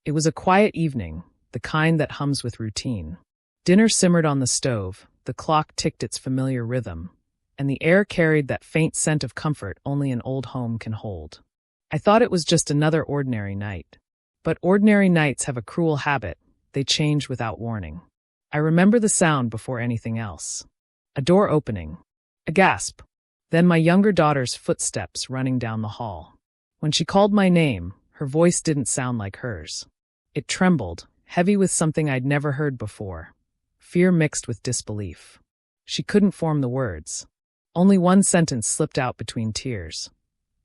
It was a quiet evening, the kind that hums with routine. Dinner simmered on the stove, the clock ticked its familiar rhythm, and the air carried that faint scent of comfort only an old home can hold. I thought it was just another ordinary night. But ordinary nights have a cruel habit, they change without warning. I remember the sound before anything else. A door opening. A gasp. Then my younger daughter's footsteps running down the hall. When she called my name, her voice didn't sound like hers. It trembled, heavy with something I'd never heard before. Fear mixed with disbelief. She couldn't form the words. Only one sentence slipped out between tears.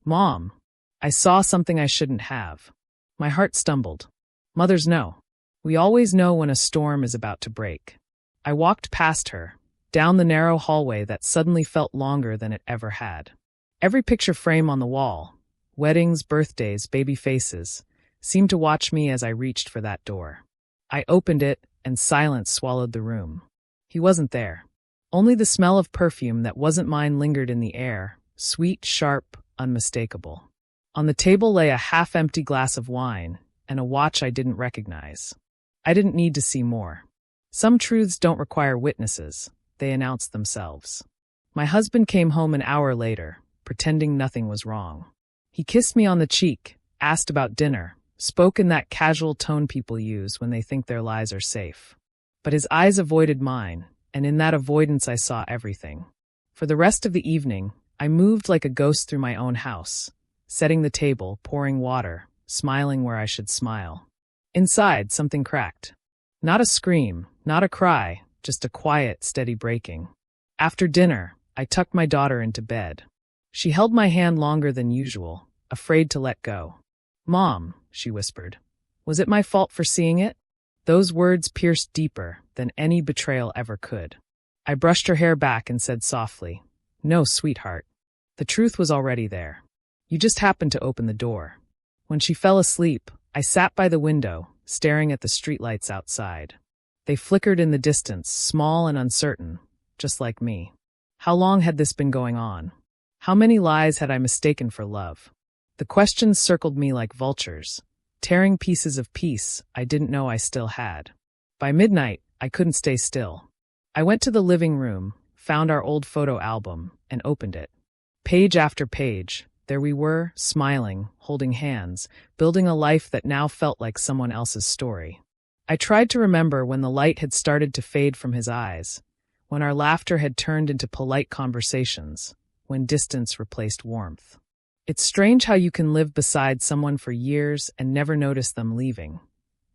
"Mom, I saw something I shouldn't have." My heart stumbled. Mothers know. We always know when a storm is about to break. I walked past her, down the narrow hallway that suddenly felt longer than it ever had. Every picture frame on the wall, weddings, birthdays, baby faces, seemed to watch me as I reached for that door. I opened it, and silence swallowed the room. He wasn't there. Only the smell of perfume that wasn't mine lingered in the air, sweet, sharp, unmistakable. On the table lay a half-empty glass of wine, and a watch I didn't recognize. I didn't need to see more. Some truths don't require witnesses, they announce themselves. My husband came home an hour later, pretending nothing was wrong. He kissed me on the cheek, asked about dinner, spoke in that casual tone people use when they think their lies are safe. But his eyes avoided mine, and in that avoidance I saw everything. For the rest of the evening, I moved like a ghost through my own house, setting the table, pouring water, smiling where I should smile. Inside, something cracked. Not a scream, not a cry, just a quiet, steady breaking. After dinner, I tucked my daughter into bed. She held my hand longer than usual, afraid to let go. "Mom," she whispered, "was it my fault for seeing it?" Those words pierced deeper than any betrayal ever could. I brushed her hair back and said softly, "No, sweetheart. The truth was already there. You just happened to open the door." When she fell asleep, I sat by the window, staring at the streetlights outside. They flickered in the distance, small and uncertain, just like me. How long had this been going on? How many lies had I mistaken for love? The questions circled me like vultures, tearing pieces of peace I didn't know I still had. By midnight, I couldn't stay still. I went to the living room, found our old photo album, and opened it. Page after page, there we were, smiling, holding hands, building a life that now felt like someone else's story. I tried to remember when the light had started to fade from his eyes, when our laughter had turned into polite conversations, when distance replaced warmth. It's strange how you can live beside someone for years and never notice them leaving.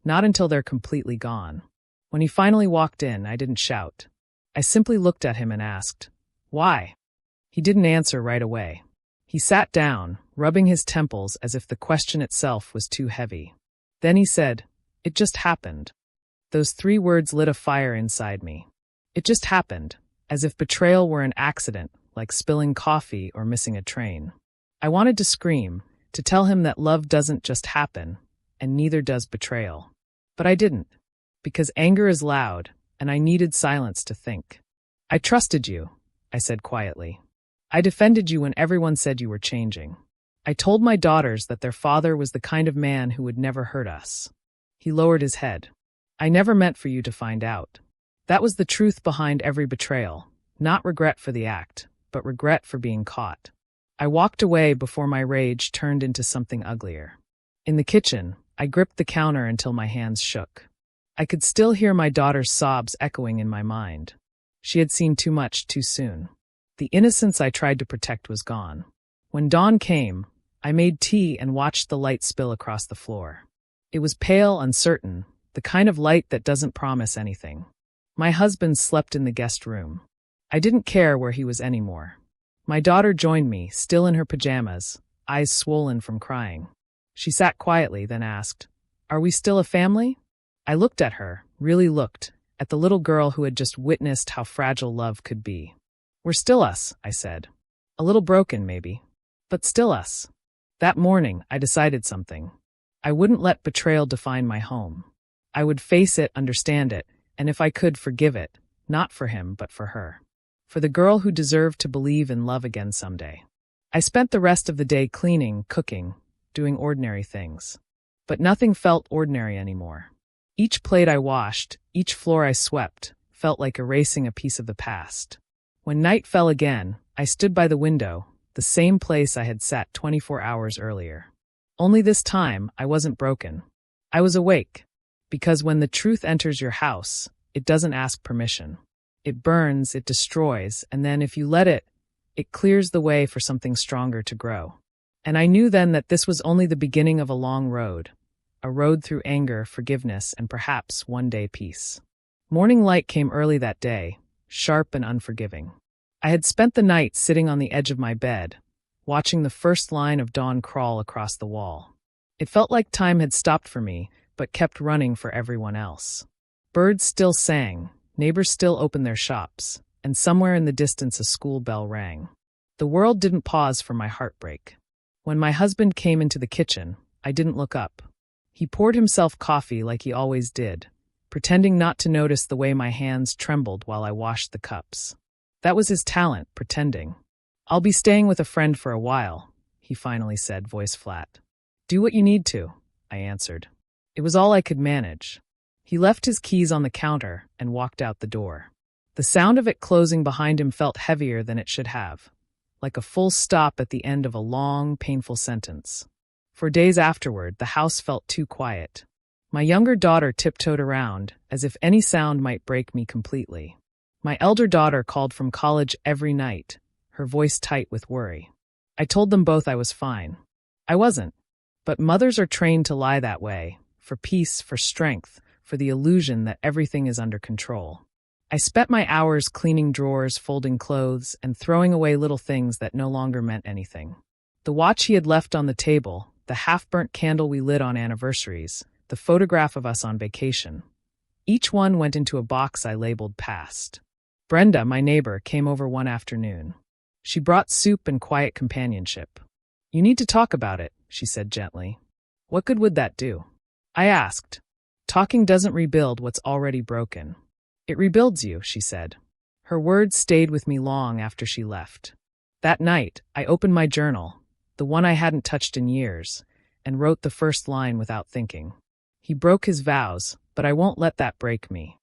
Not until they're completely gone. When he finally walked in, I didn't shout. I simply looked at him and asked, "Why?" He didn't answer right away. He sat down, rubbing his temples as if the question itself was too heavy. Then he said, "It just happened." Those 3 words lit a fire inside me. It just happened, as if betrayal were an accident, like spilling coffee or missing a train. I wanted to scream, to tell him that love doesn't just happen, and neither does betrayal. But I didn't, because anger is loud, and I needed silence to think. "I trusted you," I said quietly. "I defended you when everyone said you were changing. I told my daughters that their father was the kind of man who would never hurt us." He lowered his head. "I never meant for you to find out. That was the truth behind every betrayal, not regret for the act, but regret for being caught." I walked away before my rage turned into something uglier. In the kitchen, I gripped the counter until my hands shook. I could still hear my daughter's sobs echoing in my mind. She had seen too much too soon. The innocence I tried to protect was gone. When dawn came, I made tea and watched the light spill across the floor. It was pale, uncertain, the kind of light that doesn't promise anything. My husband slept in the guest room. I didn't care where he was anymore. My daughter joined me, still in her pajamas, eyes swollen from crying. She sat quietly, then asked, "Are we still a family?" I looked at her, really looked, at the little girl who had just witnessed how fragile love could be. "We're still us," I said. "A little broken, maybe, but still us." That morning, I decided something. I wouldn't let betrayal define my home. I would face it, understand it, and if I could, forgive it, not for him, but for her. For the girl who deserved to believe in love again someday. I spent the rest of the day cleaning, cooking, doing ordinary things. But nothing felt ordinary anymore. Each plate I washed, each floor I swept, felt like erasing a piece of the past. When night fell again, I stood by the window, the same place I had sat 24 hours earlier. Only this time, I wasn't broken. I was awake. Because when the truth enters your house, it doesn't ask permission. It burns, it destroys, and then if you let it, it clears the way for something stronger to grow. And I knew then that this was only the beginning of a long road. A road through anger, forgiveness, and perhaps one day peace. Morning light came early that day, sharp and unforgiving. I had spent the night sitting on the edge of my bed, watching the first line of dawn crawl across the wall. It felt like time had stopped for me, but kept running for everyone else. Birds still sang, neighbors still opened their shops, and somewhere in the distance a school bell rang. The world didn't pause for my heartbreak. When my husband came into the kitchen, I didn't look up. He poured himself coffee like he always did, pretending not to notice the way my hands trembled while I washed the cups. That was his talent, pretending. "I'll be staying with a friend for a while," he finally said, voice flat. "Do what you need to," I answered. It was all I could manage. He left his keys on the counter and walked out the door. The sound of it closing behind him felt heavier than it should have, like a full stop at the end of a long, painful sentence. For days afterward, the house felt too quiet. My younger daughter tiptoed around, as if any sound might break me completely. My elder daughter called from college every night, her voice tight with worry. I told them both I was fine. I wasn't. But mothers are trained to lie that way, for peace, for strength, for the illusion that everything is under control. I spent my hours cleaning drawers, folding clothes, and throwing away little things that no longer meant anything. The watch he had left on the table, the half-burnt candle we lit on anniversaries, the photograph of us on vacation. Each one went into a box I labeled past. Brenda, my neighbor, came over one afternoon. She brought soup and quiet companionship. "You need to talk about it," she said gently. "What good would that do?" I asked. "Talking doesn't rebuild what's already broken. It rebuilds you," she said. Her words stayed with me long after she left. That night, I opened my journal, the one I hadn't touched in years, and wrote the first line without thinking. He broke his vows, but I won't let that break me.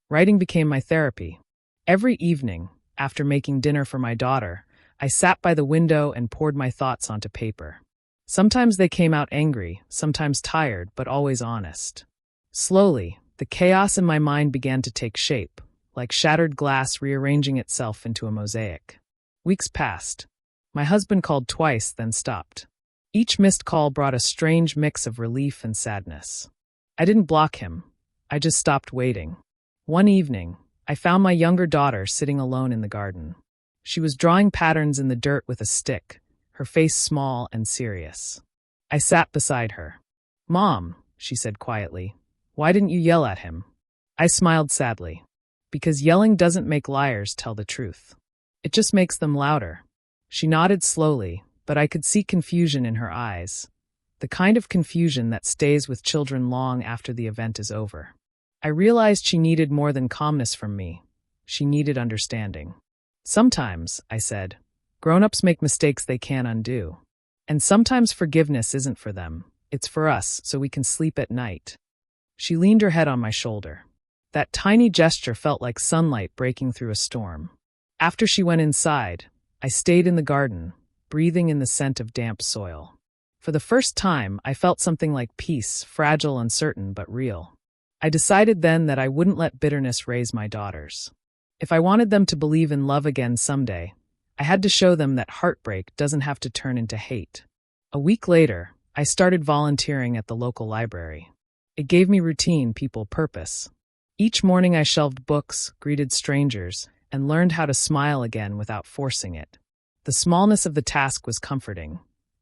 Writing became my therapy. Every evening, after making dinner for my daughter, I sat by the window and poured my thoughts onto paper. Sometimes they came out angry, sometimes tired, but always honest. Slowly, the chaos in my mind began to take shape, like shattered glass rearranging itself into a mosaic. Weeks passed. My husband called twice, then stopped. Each missed call brought a strange mix of relief and sadness. I didn't block him. I just stopped waiting. One evening, I found my younger daughter sitting alone in the garden. She was drawing patterns in the dirt with a stick, her face small and serious. I sat beside her. "Mom," she said quietly, "why didn't you yell at him?" I smiled sadly. "Because yelling doesn't make liars tell the truth. It just makes them louder." She nodded slowly, but I could see confusion in her eyes. The kind of confusion that stays with children long after the event is over. I realized she needed more than calmness from me. She needed understanding. "Sometimes," I said, "grown-ups make mistakes they can't undo. And sometimes forgiveness isn't for them. It's for us, so we can sleep at night." She leaned her head on my shoulder. That tiny gesture felt like sunlight breaking through a storm. After she went inside, I stayed in the garden, breathing in the scent of damp soil. For the first time, I felt something like peace, fragile, uncertain, but real. I decided then that I wouldn't let bitterness raise my daughters. If I wanted them to believe in love again someday, I had to show them that heartbreak doesn't have to turn into hate. A week later, I started volunteering at the local library. It gave me routine, people, purpose. Each morning I shelved books, greeted strangers, and learned how to smile again without forcing it. The smallness of the task was comforting.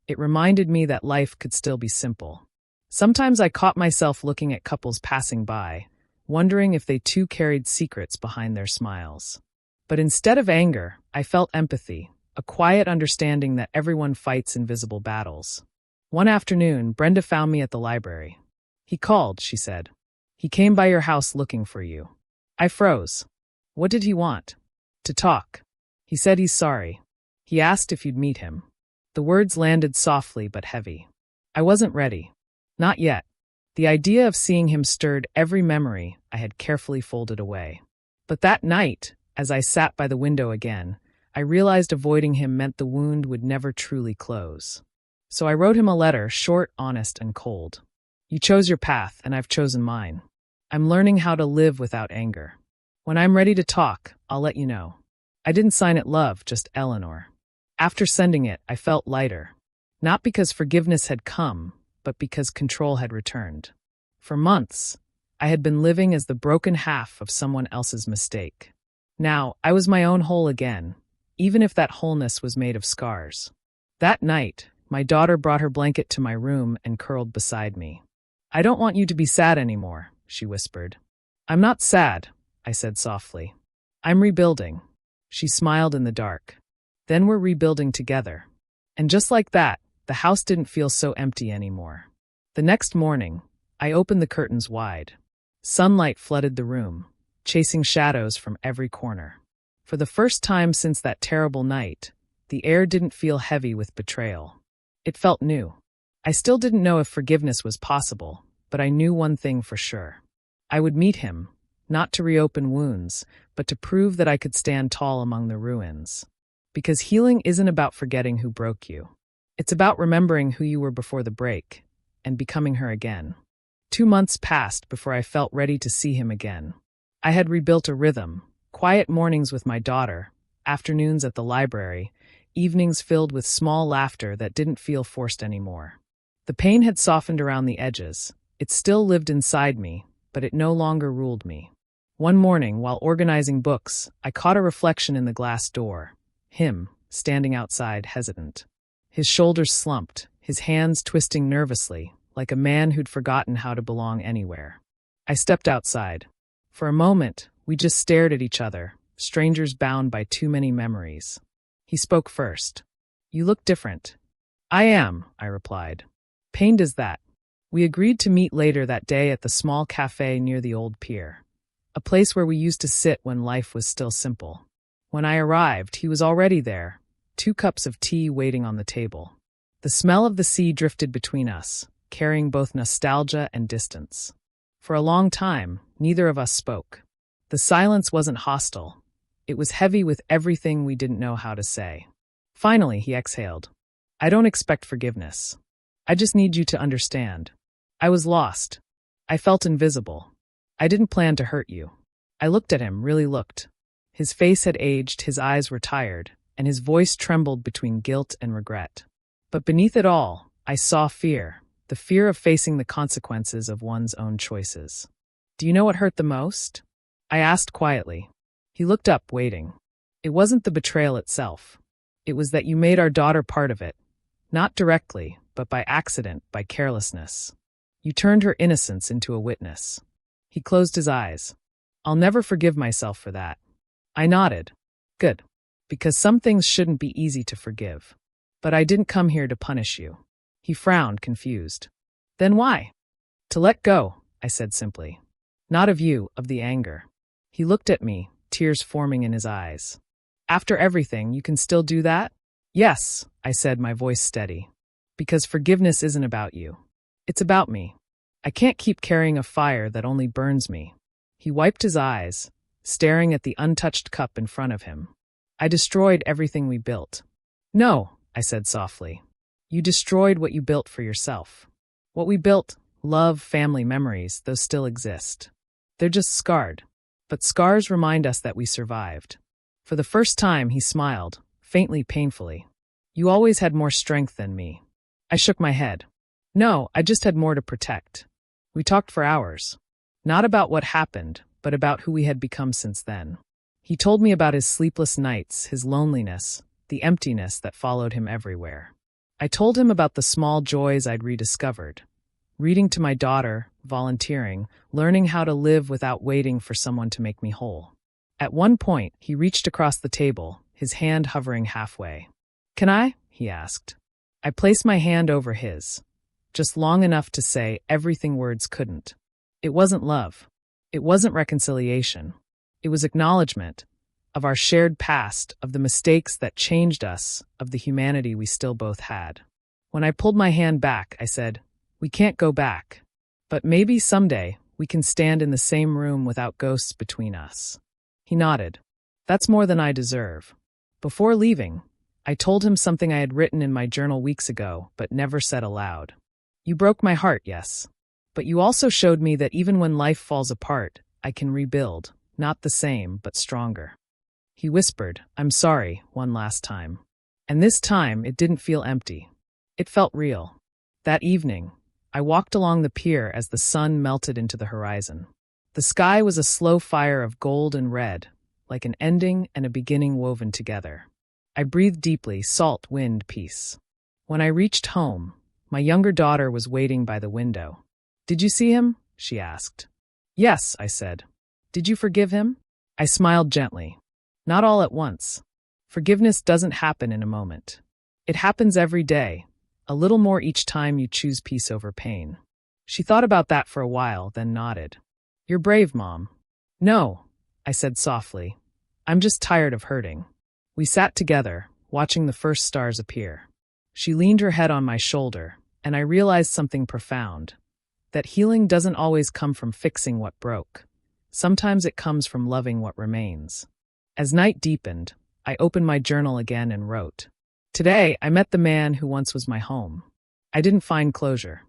It reminded me that life could still be simple. Sometimes I caught myself looking at couples passing by, wondering if they too carried secrets behind their smiles. But instead of anger, I felt empathy, a quiet understanding that everyone fights invisible battles. One afternoon, Brenda found me at the library. "He called," she said. "He came by your house looking for you." I froze. "What did he want?" "To talk. He said he's sorry. He asked if you'd meet him." The words landed softly but heavy. I wasn't ready. Not yet. The idea of seeing him stirred every memory I had carefully folded away. But that night, as I sat by the window again, I realized avoiding him meant the wound would never truly close. So I wrote him a letter, short, honest, and cold. You chose your path, and I've chosen mine. I'm learning how to live without anger. When I'm ready to talk, I'll let you know. I didn't sign it love, just Eleanor. After sending it, I felt lighter. Not because forgiveness had come, but because control had returned. For months, I had been living as the broken half of someone else's mistake. Now, I was my own whole again, even if that wholeness was made of scars. That night, my daughter brought her blanket to my room and curled beside me. I don't want you to be sad anymore, she whispered. I'm not sad, I said softly. I'm rebuilding. She smiled in the dark. Then we're rebuilding together. And just like that, the house didn't feel so empty anymore. The next morning, I opened the curtains wide. Sunlight flooded the room, chasing shadows from every corner. For the first time since that terrible night, the air didn't feel heavy with betrayal. It felt new. I still didn't know if forgiveness was possible, but I knew one thing for sure. I would meet him, not to reopen wounds, but to prove that I could stand tall among the ruins. Because healing isn't about forgetting who broke you. It's about remembering who you were before the break, and becoming her again. 2 months passed before I felt ready to see him again. I had rebuilt a rhythm, quiet mornings with my daughter, afternoons at the library, evenings filled with small laughter that didn't feel forced anymore. The pain had softened around the edges. It still lived inside me, but it no longer ruled me. One morning, while organizing books, I caught a reflection in the glass door. Him, standing outside, hesitant. His shoulders slumped, his hands twisting nervously, like a man who'd forgotten how to belong anywhere. I stepped outside. For a moment, we just stared at each other, strangers bound by too many memories. He spoke first. You look different. I am, I replied. Pained as that. We agreed to meet later that day at the small cafe near the old pier. A place where we used to sit when life was still simple. When I arrived, he was already there, 2 cups of tea waiting on the table. The smell of the sea drifted between us, carrying both nostalgia and distance. For a long time, neither of us spoke. The silence wasn't hostile. It was heavy with everything we didn't know how to say. Finally, he exhaled. I don't expect forgiveness. I just need you to understand. I was lost. I felt invisible. I didn't plan to hurt you. I looked at him, really looked. His face had aged, his eyes were tired, and his voice trembled between guilt and regret. But beneath it all, I saw fear, the fear of facing the consequences of one's own choices. Do you know what hurt the most? I asked quietly. He looked up, waiting. It wasn't the betrayal itself. It was that you made our daughter part of it. Not directly, but by accident, by carelessness. You turned her innocence into a witness. He closed his eyes. I'll never forgive myself for that. I nodded. Good. Because some things shouldn't be easy to forgive. But I didn't come here to punish you. He frowned, confused. Then why? To let go, I said simply. Not of you, of the anger. He looked at me, tears forming in his eyes. After everything, you can still do that? Yes, I said, my voice steady. Because forgiveness isn't about you. It's about me. I can't keep carrying a fire that only burns me. He wiped his eyes, staring at the untouched cup in front of him. I destroyed everything we built. No, I said softly. You destroyed what you built for yourself. What we built, love, family, memories, those still exist. They're just scarred. But scars remind us that we survived. For the first time, he smiled, faintly, painfully. You always had more strength than me. I shook my head. No, I just had more to protect. We talked for hours. Not about what happened, but about who we had become since then. He told me about his sleepless nights, his loneliness, the emptiness that followed him everywhere. I told him about the small joys I'd rediscovered. Reading to my daughter, volunteering, learning how to live without waiting for someone to make me whole. At one point, he reached across the table, his hand hovering halfway. Can I? He asked. I placed my hand over his, just long enough to say everything words couldn't. It wasn't love. It wasn't reconciliation. It was acknowledgement of our shared past, of the mistakes that changed us, of the humanity we still both had. When I pulled my hand back, I said, we can't go back. But maybe someday we can stand in the same room without ghosts between us. He nodded. That's more than I deserve. Before leaving, I told him something I had written in my journal weeks ago, but never said aloud. You broke my heart, yes. But you also showed me that even when life falls apart, I can rebuild, not the same, but stronger. He whispered, I'm sorry, one last time. And this time, it didn't feel empty. It felt real. That evening, I walked along the pier as the sun melted into the horizon. The sky was a slow fire of gold and red, like an ending and a beginning woven together. I breathed deeply, salt, wind, peace. When I reached home, my younger daughter was waiting by the window. Did you see him? She asked. Yes, I said. Did you forgive him? I smiled gently. Not all at once. Forgiveness doesn't happen in a moment. It happens every day, a little more each time you choose peace over pain. She thought about that for a while, then nodded. You're brave, Mom. No, I said softly. I'm just tired of hurting. We sat together, watching the first stars appear. She leaned her head on my shoulder, and I realized something profound. That healing doesn't always come from fixing what broke. Sometimes it comes from loving what remains. As night deepened, I opened my journal again and wrote. Today, I met the man who once was my home. I didn't find closure.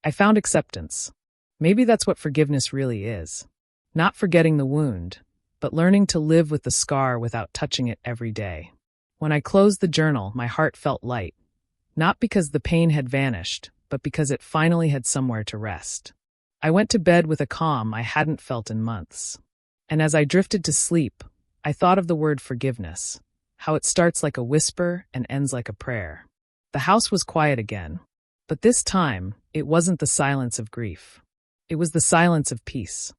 I found acceptance. Maybe that's what forgiveness really is. Not forgetting the wound, but learning to live with the scar without touching it every day. When I closed the journal, my heart felt light. Not because the pain had vanished, but because it finally had somewhere to rest. I went to bed with a calm I hadn't felt in months. And as I drifted to sleep, I thought of the word forgiveness, how it starts like a whisper and ends like a prayer. The house was quiet again, but this time, it wasn't the silence of grief. It was the silence of peace.